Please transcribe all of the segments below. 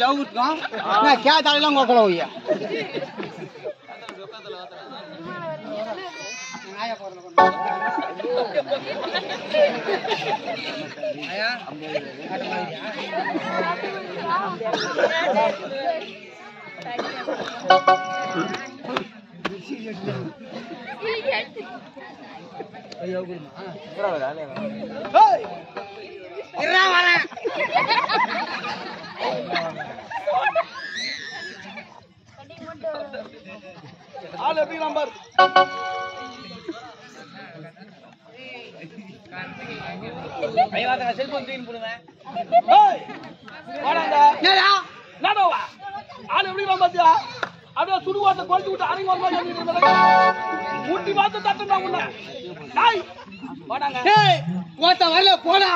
ஜவுட்டும் நான் கேட்டாலாம் கோக்கல ஓய்யா ஆயா போறல ஆயா ஐயோ குருமா பரவாயில்லை ஏய் இரா வரேன் ஆளு எப்படி நம்பர் ஐயாத செல்போன் தீன் போடுவேன் ஏய் வாடா என்னடா நடவா ஆளு எப்படி நம்பர்யா அப்படியே சுடுவாட்ட கொளுத்தி விட்டு அரைங்க ஒரு மாதிரி முட்டி பார்த்து தட்டுனா உன்ன டேய் வாடாங்க டேய் ஓட்ட வரல போடா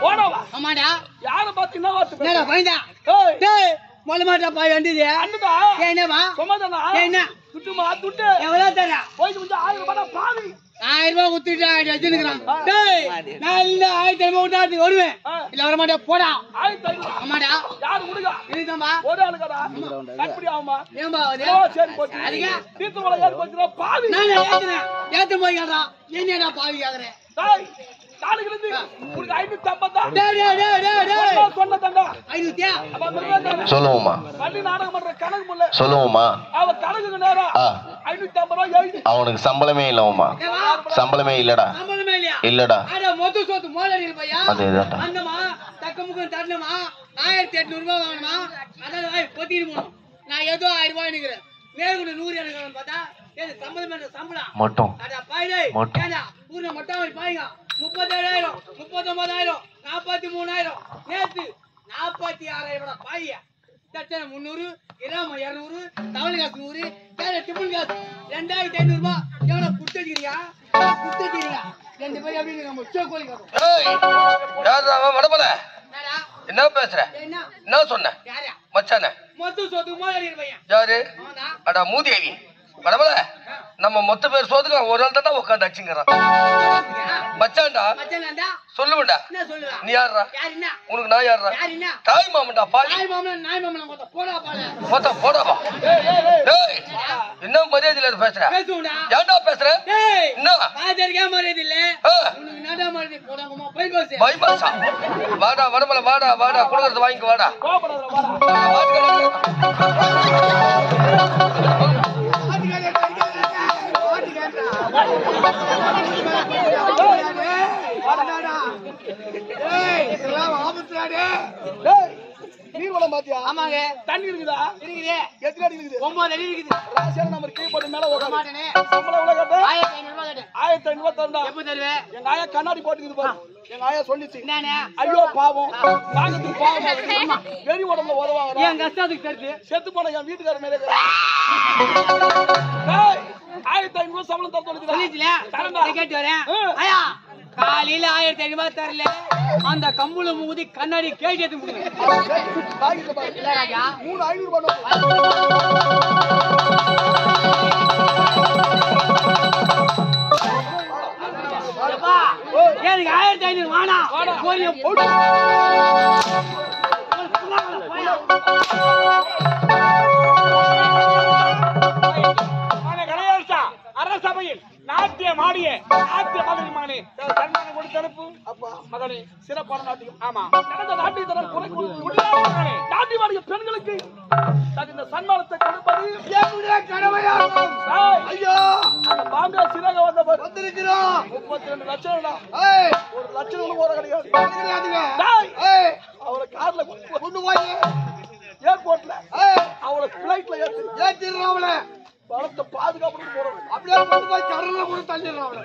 போடவா ஆமாடா யார பார்த்து என்ன வாத்து என்னடா பயந்தா ஏய் டேய் மொளமாட்டா பாய் வண்டிதே அண்ணடா என்னவா சும்மாதானா என்ன சுட்டுமா துட்டு எவ்வளவு தரா போய் வந்து 1000 ரூபாய் பாவி 1000 ரூபாய் குத்திட்டா அடிச்சுக்கறான் டேய் நான் இல்ல 1000 ரூபாய் விட்டாது வருவேன் இல்ல வர மாட்டே போடா 1000 ஆமாடா யாரு குடுங்க இதுதான்பா ஒரு ஆளுடா கட்படி ஆமா ஏம்பா ஓ சரி போச்சு அதிக தீத்துவள ஏறு போச்சுடா பாவி நான் ஏத்து போய்டா என்னடா பாவி கேக்குறே டேய் தாளுகிருந்து உங்களுக்கு 550 டேய் சொன்ன தண்டா 500 சொல்லுவோமா பள்ளி நாடகம் பண்ற கணக்கு முல்ல சொல்லுவோமா அவ கணக்குக்கு நேரா 550 ரூபாய் எழுதி அவனுக்கு சம்பளமே இல்லவுமா சம்பளமே இல்லடா சம்பளமே இல்லையா இல்லடா அட மொத்த சொத்து மோலடி பையா அதேதான் அந்தமா தக்கமுக்கு தரணுமா 1800 ரூபாய் வாங்கணுமா அதான் வாய் பொத்திட்டு போணும் நான் ஏதோ 1000 ரூபாய் நிக்கிறேன் மேற்கொண்டு 100 எனக்கு பார்த்தா ஏது சம்பளமே சம்பளம் மட்டும் அட பாய்டே ஏடா ஊர்ல மொட்டை வாங்கி பாய்ங்க 37000 39000 43000 நேத்து 46000 ரூபாய் பாய்யா தச்சன 300 கிராம் 200 தவளை காசு 100 கேர டிபன் காசு 2500 ரூபாய் எவன குடுத்துறீங்க ரெண்டு பேரும் எப்படி நம்ம சோக்கோலி காசு ஏய் யாரா வடபல என்னடா என்ன பேசுற என்ன சொன்ன யாரா மச்சானே மொத்த சொத்து மோலடி பையன் யாரு அட மூதேவி வடபல நம்ம மொத்த பேர் சோதுக்கு ஒரு ஆள் தான் உட்கார்ந்து அடிச்சுங்கறான் மச்சான்டா மச்சான்டா சொல்லுடா என்ன சொல்லுடா நீ யாரா யாரின்னா உனக்கு நான் யாரா யாரின்னா தாய் மாமன்டா பாவி நாய் மாமன் கொத்த போடா பால போடா போடா ஏய் என்ன மரியாதையில பேசுற பேசுடா ஏன்டா பேசுற டேய் என்ன பாதர்க்கே மரியாதை இல்ல உனக்கு என்னடா மரியாதை போடாங்கமா போய் கோசே பை பாசா வாடா வடமல வாடா வாடா குடுறத வாங்கிக்க வாடா கோபப்படாத நீர்வளம் பாத்தியா ஆமாங்க தண்ணி இருக்குதா இருக்குது எத்தனை அடி இருக்குது 9 அடி இருக்குது ராசியான நம்பர் கீ போட்டு மேல ஓட மாட்டேனே சம்பளம் எவ்வளவு கேட்ட 1500 ரூபாய் கேட்ட 1500 தரடா எப்ப தருவே எங்க ஆயா கண்ணாடி போட்டுக்குது பாரு எங்க ஆயா சொல்லிச்சு என்னனே ஐயோ பாவம் வாங்கத்து பாவம் வெறி உடம்புல உதவாங்கற ஏன் கஷ்டத்துக்கு தருது செத்து போன என் வீட்டுக்கார மேல ஏய் 1500 சம்பளம் தர சொல்லிச்சுல தரடா கேட்டு வரேன் ஆயா காலையில 1500 ரூபாய் தரல அந்த கம்புல மூதி கண்ணாடி கேட்டி எடுத்து முடிங்க பாக்கில பாரு இல்ல ராஜா 3500 ரூபாய் அப்பா எனக்கு 1500 வாடா கோரிய போடு அரசபையில் நாட்டிய மாடிய நாட்டிய மகனி மகனே சன்மானம் கொடுத்து அனுப்பு அப்பா மகனே சிறப்பான நாட்டியம் ஆமா நடந்த நாட்டியத்தனம் குறை முடியாத நாட்டிய மாடிய பெண்களுக்கு தகுந்த சன்மானத்தை கொடுப்பது என்னுடைய கடமையாகும் ஐயோ பாம்பே சிறக வந்திருக்கிறோம் 32 லட்சம் ஒரு லட்சம் ஒரு கிடையாது அவரை கார்ல கொண்டு போய் ஏர்போர்ட்ல அவளை பிளைட்ல ஏற்றிடுறோம் அவளை பணத்தை பாதுகாப்பு போறோம் அப்படியே கொண்டு போய் கடல்ல கூட தள்ளிடுறோம் அவளை